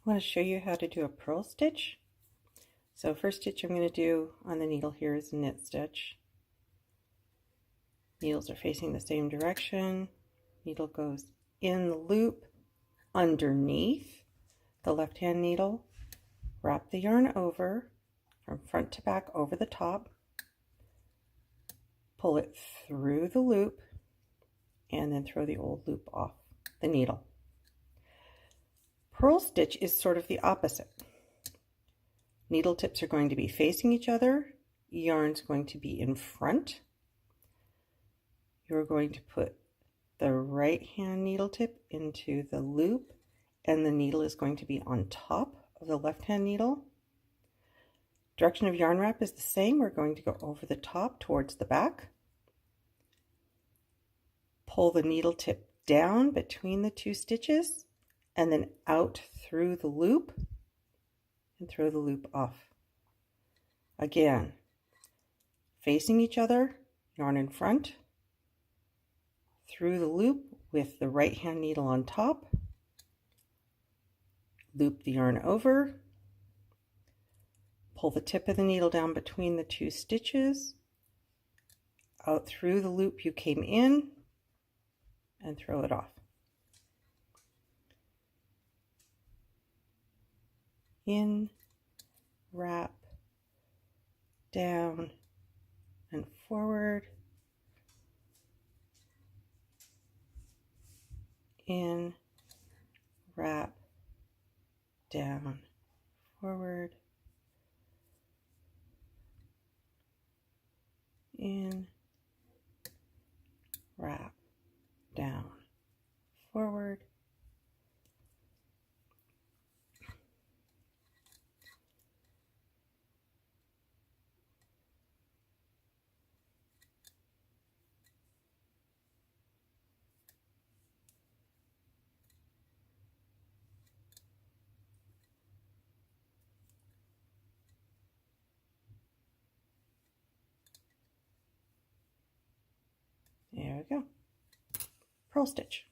I want to show you how to do a purl stitch. So first stitch I'm going to do on the needle here is a knit stitch. Needles are facing the same direction. Needle goes in the loop underneath the left hand needle. Wrap the yarn over from front to back over the top. Pull it through the loop and then throw the old loop off the needle. Purl stitch is sort of the opposite. Needle tips are going to be facing each other. Yarn's going to be in front. You're going to put the right hand needle tip into the loop and the needle is going to be on top of the left hand needle. Direction of yarn wrap is the same. We're going to go over the top towards the back. Pull the needle tip down between the two stitches and then out through the loop and throw the loop off. Again, facing each other, yarn in front, through the loop with the right hand needle on top, loop the yarn over, pull the tip of the needle down between the two stitches, out through the loop you came in, and throw it off. In, wrap, down, and forward, in, wrap, down, forward, in, wrap, down, forward, there we go. Purl stitch.